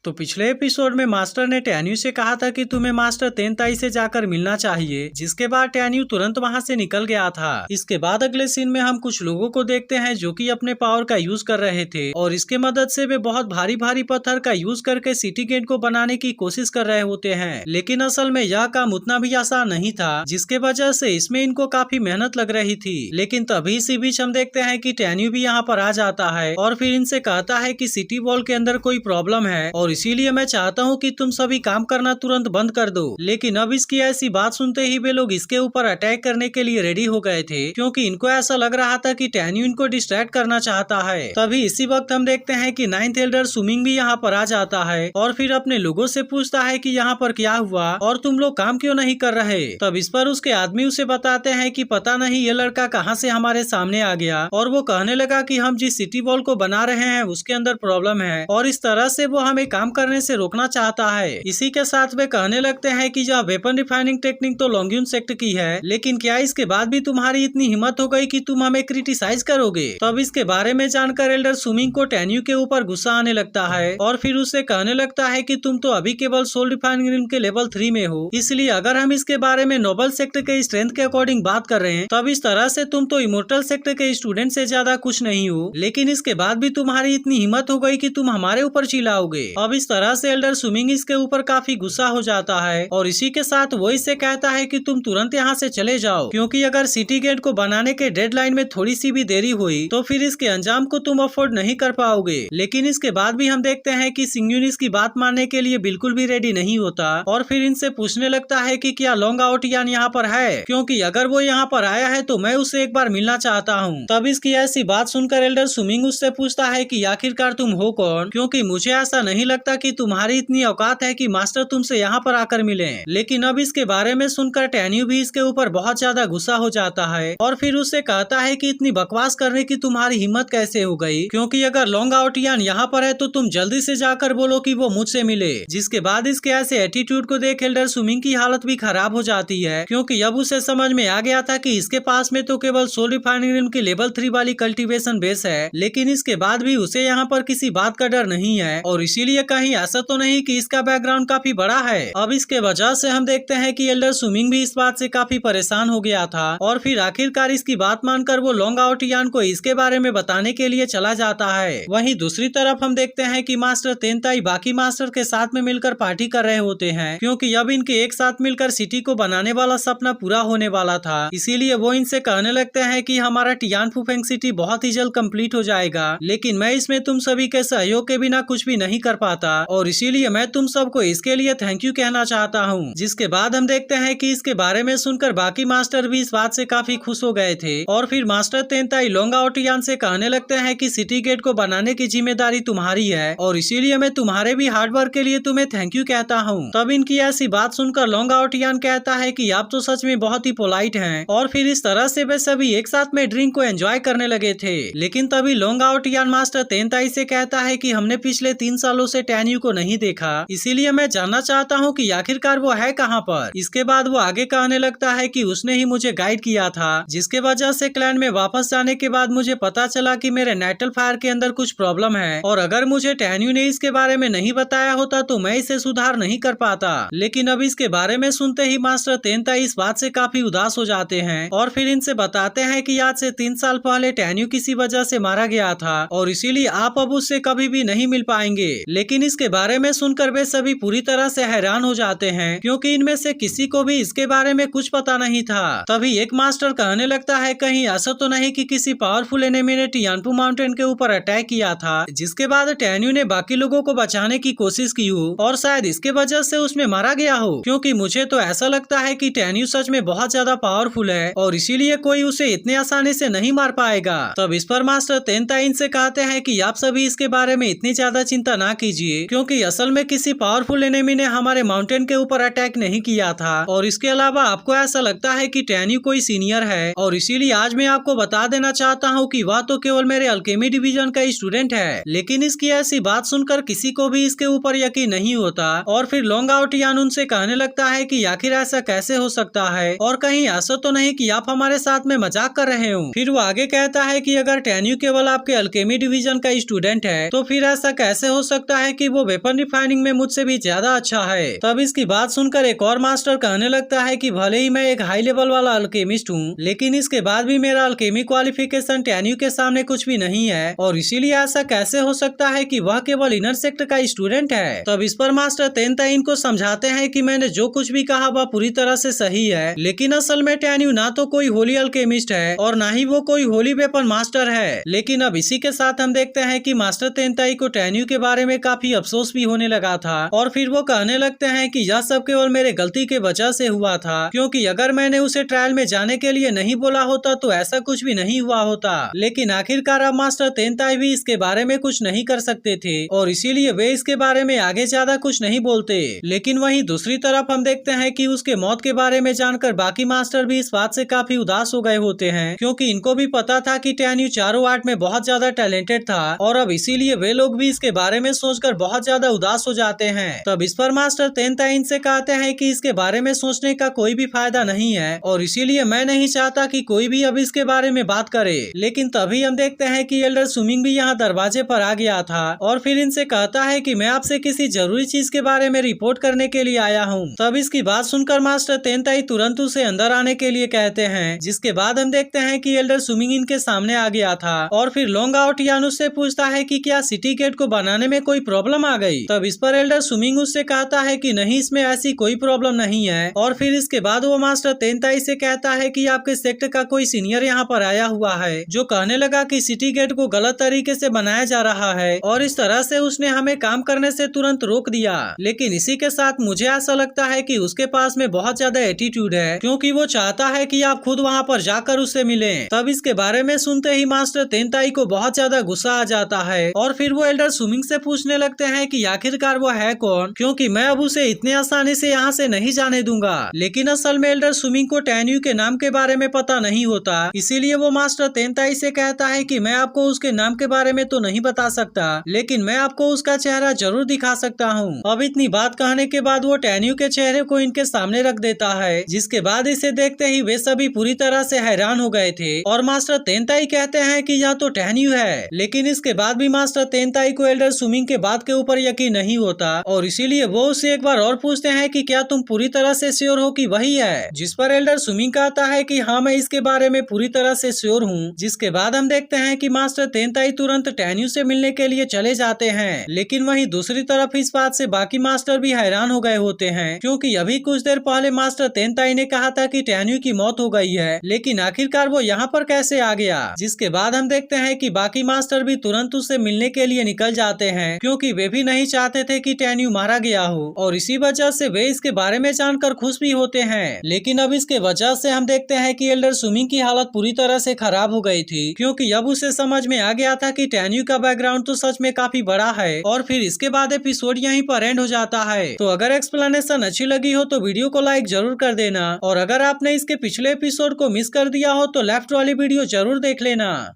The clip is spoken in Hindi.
तो पिछले एपिसोड में मास्टर ने टैन्यू से कहा था कि तुम्हें मास्टर तेनताई से जाकर मिलना चाहिए, जिसके बाद टैन्यू तुरंत वहां से निकल गया था। इसके बाद अगले सीन में हम कुछ लोगों को देखते हैं जो कि अपने पावर का यूज कर रहे थे और इसके मदद से वे बहुत भारी भारी पत्थर का यूज करके सिटी गेट को बनाने की कोशिश कर रहे होते हैं। लेकिन असल में यह काम उतना भी आसान नहीं था, जिसके वजह से इसमें इनको काफी मेहनत लग रही थी। लेकिन तभी इसी बीच हम देखते हैं कि टैन्यू भी यहाँ पर आ जाता है और फिर इनसे कहता है कि सिटी वॉल के अंदर कोई प्रॉब्लम है और इसीलिए मैं चाहता हूँ कि तुम सभी काम करना तुरंत बंद कर दो। लेकिन अब इसकी ऐसी बात सुनते ही वे लोग इसके ऊपर अटैक करने के लिए रेडी हो गए थे, क्योंकि इनको ऐसा लग रहा था कि टैन्यू इनको डिस्ट्रैक्ट करना चाहता है। तभी इसी वक्त हम देखते हैं कि नाइन्थ एल्डर सुमिंग भी यहाँ पर आ जाता है और फिर अपने लोगों से पूछता है कि यहाँ पर क्या हुआ और तुम लोग काम क्यों नहीं कर रहे। तब इस पर उसके आदमी उसे बताते हैं कि पता नहीं ये लड़का कहाँ से हमारे सामने आ गया और वो कहने लगा कि हम जिस सिटी वॉल को बना रहे हैं उसके अंदर प्रॉब्लम है और इस तरह से वो हमें काम करने से रोकना चाहता है। इसी के साथ वे कहने लगते हैं कि यह वेपन रिफाइनिंग टेक्निक तो लॉन्ग्यून सेक्ट की है, लेकिन क्या इसके बाद भी तुम्हारी इतनी हिम्मत हो गई कि तुम हमें क्रिटिसाइज करोगे। तब इसके बारे में जानकर एल्डर सुमिंग को टैन्यू के ऊपर गुस्सा आने लगता है और फिर उसे कहने लगता है कि तुम तो अभी केवल सोल रिफाइनिंग के लेवल 3 में हो, इसलिए अगर हम इसके बारे में नोबल सेक्ट के स्ट्रेंथ के अकॉर्डिंग बात कर रहे हैं तब इस तरह से तुम तो इमोर्टल सेक्ट के स्टूडेंट से ज्यादा कुछ नहीं हो। लेकिन इसके बाद भी तुम्हारी इतनी हिम्मत हो गई कि तुम हमारे ऊपर चिल्लाओगे। अब इस तरह से एल्डर सुमिंग इसके ऊपर काफी गुस्सा हो जाता है और इसी के साथ वो इससे कहता है कि तुम तुरंत यहाँ से चले जाओ, क्योंकि अगर सिटी गेट को बनाने के डेडलाइन में थोड़ी सी भी देरी हुई तो फिर इसके अंजाम को तुम अफोर्ड नहीं कर पाओगे। लेकिन इसके बाद भी हम देखते हैं कि सिंगयून इसकी बात मानने के लिए बिल्कुल भी रेडी नहीं होता और फिर इनसे पूछने लगता है कि क्या लॉन्ग आउटियान यहाँ पर है, क्योंकि अगर वो यहाँ पर आया है तो मैं उससे एक बार मिलना चाहता हूँ। तब इसकी ऐसी बात सुनकर एल्डर सुमिंग उससे पूछता है कि आखिरकार तुम हो कौन, क्योंकि मुझे ऐसा नहीं लगता कि तुम्हारी इतनी औकात है कि मास्टर तुमसे यहाँ पर आकर मिले। लेकिन अब इसके बारे में सुनकर टैन्यू भी इसके ऊपर बहुत ज्यादा गुस्सा हो जाता है और फिर उससे कहता है कि इतनी बकवास करने की तुम्हारी हिम्मत कैसे हो गई, क्योंकि अगर लॉन्ग आउटियान यहाँ पर है तो तुम जल्दी से जाकर बोलो कि वो मुझसे मिले। जिसके बाद इसके ऐसे एटीट्यूड को देख एल्डर सुमिंग की हालत भी खराब हो जाती है, क्योंकि अब उसे समझ में आ गया था कि इसके पास में तो केवल सोल रिफाइनिंग की लेवल 3 वाली कल्टीवेशन बेस है, लेकिन इसके बाद भी उसे यहाँ पर किसी बात का डर नहीं है और इसीलिए कहीं ऐसा तो नहीं कि इसका बैकग्राउंड काफी बड़ा है। अब इसके वजह से हम देखते हैं कि एल्डर सुमिंग भी इस बात से काफी परेशान हो गया था और फिर आखिरकार इसकी बात मानकर वो लॉन्ग आउटियान को इसके बारे में बताने के लिए चला जाता है। वहीं दूसरी तरफ हम देखते हैं कि मास्टर तेनताई बाकी मास्टर के साथ में मिलकर पार्टी कर रहे होते हैं, क्योंकि अब इनके एक साथ मिलकर सिटी को बनाने वाला सपना पूरा होने वाला था। इसीलिए वो इनसे कहने लगते हैं कि हमारा टियानफुफेंग सिटी बहुत ही जल्द कंप्लीट हो जाएगा, लेकिन मैं इसमें तुम सभी के सहयोग के बिना कुछ भी नहीं कर पाता और इसीलिए मैं तुम सबको इसके लिए थैंक यू कहना चाहता हूँ। जिसके बाद हम देखते हैं कि इसके बारे में सुनकर बाकी मास्टर भी इस बात से काफी खुश हो गए थे और फिर मास्टर तेनताई लॉन्ग आउटियान से कहने लगते हैं कि सिटी गेट को बनाने की जिम्मेदारी तुम्हारी है और इसीलिए मैं तुम्हारे भी हार्डवर्क के लिए तुम्हें थैंक यू कहता हूँ। तब इनकी ऐसी बात सुनकर लॉन्ग आउटियान कहता है कि आप तो सच में बहुत ही पोलाइट हैं और फिर इस तरह से वे सभी एक साथ में ड्रिंक को एंजॉय करने लगे थे। लेकिन तभी लॉन्ग आउटियान मास्टर तेनताई से कहता है कि हमने पिछले 3 सालों से टैन्यू को नहीं देखा, इसीलिए मैं जानना चाहता हूँ कि आखिरकार वो है कहाँ पर। इसके बाद वो आगे कहने लगता है कि उसने ही मुझे गाइड किया था, जिसके वजह से क्लैन में वापस जाने के बाद मुझे पता चला कि मेरे नाइटल फायर के अंदर कुछ प्रॉब्लम है और अगर मुझे टैन्यू ने इसके बारे में नहीं बताया होता तो मैं इसे सुधार नहीं कर पाता। लेकिन अब इसके बारे में सुनते ही मास्टर तेनताई इस बात से काफी उदास हो जाते हैं और फिर इनसे बताते हैं कि आज से 3 साल पहले टैन्यू किसी वजह से मारा गया था और इसीलिए आप अब उससे कभी भी नहीं मिल पाएंगे। लेकिन इसके बारे में सुनकर वे सभी पूरी तरह से हैरान हो जाते हैं, क्योंकि इनमें से किसी को भी इसके बारे में कुछ पता नहीं था। तभी एक मास्टर कहने लगता है कहीं ऐसा तो नहीं कि किसी पावरफुल एनिमी ने टियानफू माउंटेन के ऊपर अटैक किया था, जिसके बाद टैन्यू ने बाकी लोगों को बचाने की कोशिश की हो और शायद इसके वजह से उसमें मारा गया हो, क्योंकि मुझे तो ऐसा लगता है कि टैन्यू सच में बहुत ज्यादा पावरफुल है और इसीलिए कोई उसे इतने आसानी से नहीं मार पाएगा। तब इस पर मास्टर तेनताई इनसे कहते हैं कि आप सभी इसके बारे में इतनी ज्यादा चिंता ना कीजिए, क्योंकि असल में किसी पावरफुल एनिमी ने हमारे माउंटेन के ऊपर अटैक नहीं किया था और इसके अलावा आपको ऐसा लगता है कि टैन्यू कोई सीनियर है और इसीलिए आज मैं आपको बता देना चाहता हूँ कि वह तो केवल मेरे अल्केमी डिवीजन का स्टूडेंट है। लेकिन इसकी ऐसी बात सुनकर किसी को भी इसके ऊपर यकीन नहीं होता और फिर लॉन्ग आउटियान उनसे कहने लगता है कि आखिर ऐसा कैसे हो सकता है और कहीं ऐसा तो नहीं कि आप हमारे साथ में मजाक कर रहे हो। फिर वो आगे कहता है कि अगर टैन्यू केवल आपके अल्केमी डिवीजन का स्टूडेंट है तो फिर ऐसा कैसे हो सकता है कि वो वेपन रिफाइनिंग में मुझसे भी ज्यादा अच्छा है। तब इसकी बात सुनकर एक और मास्टर कहने लगता है कि भले ही मैं एक हाई लेवल वाला अल्केमिस्ट हूँ, लेकिन इसके बाद भी मेरा अल्केमी क्वालिफिकेशन टेन्यू के सामने कुछ भी नहीं है, और इसीलिए ऐसा कैसे हो सकता है कि वह केवल इनर सेक्टर का स्टूडेंट है। तब इस पर मास्टर तेनताई इनको समझाते हैं कि मैंने जो कुछ भी कहा वह पूरी तरह से सही है, लेकिन असल में टेन्यू ना तो कोई होली अल्केमिस्ट है और ना ही वो कोई होली वेपन मास्टर है। लेकिन अब इसी के साथ हम देखते हैं कि मास्टर तेनताई को टेन्यू के बारे में काफी अफसोस भी होने लगा था, और फिर वो कहने लगते हैं कि यह सब केवल मेरे गलती के वजह से हुआ था, क्योंकि अगर मैंने उसे ट्रायल में जाने के लिए नहीं बोला होता तो ऐसा कुछ भी नहीं हुआ होता। लेकिन आखिरकार अब मास्टर तेनताई भी इसके बारे में कुछ नहीं कर सकते थे, और इसीलिए वे इसके बारे में आगे ज्यादा कुछ नहीं बोलते। लेकिन वहीं दूसरी तरफ हम देखते हैं कि उसके मौत के बारे में जानकर बाकी मास्टर भी इस बात से काफी उदास हो गए होते हैं, क्योंकि इनको भी पता था कि टेन्यू चारों आर्ट में बहुत ज्यादा टैलेंटेड था, और अब इसीलिए वे लोग भी इसके बारे में सोचकर बहुत ज्यादा उदास हो जाते हैं। तब इस पर मास्टर तेनताई इनसे कहते हैं कि इसके बारे में सोचने का कोई भी फायदा नहीं है, और इसीलिए मैं नहीं चाहता कि कोई भी अब इसके बारे में बात करे। लेकिन तभी हम देखते हैं कि एल्डर सुमिंग भी यहाँ दरवाजे पर आ गया था, और फिर इनसे कहता है कि मैं आपसे किसी जरूरी चीज के बारे में रिपोर्ट करने के लिए आया हूँ। तब इसकी बात सुनकर मास्टर तेनताई तुरंत उसे अंदर आने के लिए कहते हैं, जिसके बाद हम देखते हैं कि एल्डर सुमिंग इनके सामने आ गया था, और फिर लोंग आउट यान उससे पूछता है कि क्या सिटी गेट को बनाने में कोई प्रॉब्लम आ गई। तब इस पर एल्डर सुमिंग उससे कहता है कि नहीं, इसमें ऐसी कोई प्रॉब्लम नहीं है, और फिर इसके बाद वो मास्टर तेनताई से कहता है कि आपके सेक्टर का कोई सीनियर यहाँ पर आया हुआ है, जो कहने लगा कि सिटी गेट को गलत तरीके से बनाया जा रहा है, और इस तरह से उसने हमें काम करने से तुरंत रोक दिया। लेकिन इसी के साथ मुझे ऐसा लगता है कि उसके पास में बहुत ज्यादा एटीट्यूड है, क्योंकि वो चाहता है कि आप खुद वहाँ पर जाकर उससे मिलें। तब इसके बारे में सुनते ही मास्टर तेनताई को बहुत ज्यादा गुस्सा आ जाता है, और फिर वो एल्डर सुमिंग से पूछने लगते हैं कि आखिरकार वो है कौन, क्योंकि मैं अब उसे इतने आसानी से यहाँ से नहीं जाने दूंगा। लेकिन असल में एल्डर सुमिंग को टेन्यू के नाम के बारे में पता नहीं होता, इसीलिए वो मास्टर तेनताई से कहता है कि मैं आपको उसके नाम के बारे में तो नहीं बता सकता, लेकिन मैं आपको उसका चेहरा जरूर दिखा सकता हूँ। अब इतनी बात कहने के बाद वो टेन्यू के चेहरे को इनके सामने रख देता है, जिसके बाद इसे देखते ही वे सभी पूरी तरह से हैरान हो गए थे, और मास्टर तेनताई कहते हैं कि यह तो टेन्यू है। लेकिन इसके बाद भी मास्टर तेनताई को एल्डर सुमिंग के बात के ऊपर यकीन नहीं होता, और इसीलिए वो उसे एक बार और पूछते हैं कि क्या तुम पूरी तरह से श्योर हो कि वही है, जिस पर एल्डर सुमिंग कहता है कि हाँ, मैं इसके बारे में पूरी तरह से श्योर हूँ। जिसके बाद हम देखते हैं कि मास्टर तेनताई तुरंत टेन्यू से मिलने के लिए चले जाते हैं। लेकिन वहीं दूसरी तरफ इस बात से बाकी मास्टर भी हैरान हो गए होते हैं, क्योंकि अभी कुछ देर पहले मास्टर तेनताई ने कहा था कि टेन्यू की मौत हो गई है, लेकिन आखिरकार वो यहाँ पर कैसे आ गया। जिसके बाद हम देखते हैं कि बाकी मास्टर भी तुरंत उससे मिलने के लिए निकल जाते हैं, क्योंकि वे भी नहीं चाहते थे कि टेन्यू मारा गया हो, और इसी वजह से वे इसके बारे में जानकर खुश भी होते हैं। लेकिन अब इसके वजह से हम देखते हैं कि एल्डर सुमिंग की हालत पूरी तरह से खराब हो गई थी, क्योंकि अब उसे समझ में आ गया था कि टेन्यू का बैकग्राउंड तो सच में काफी बड़ा है। और फिर इसके बाद एपिसोड यहीं पर एंड हो जाता है। तो अगर एक्सप्लेनेशन अच्छी लगी हो तो वीडियो को लाइक जरूर कर देना, और अगर आपने इसके पिछले एपिसोड को मिस कर दिया हो तो लेफ्ट वाली वीडियो जरूर देख लेना।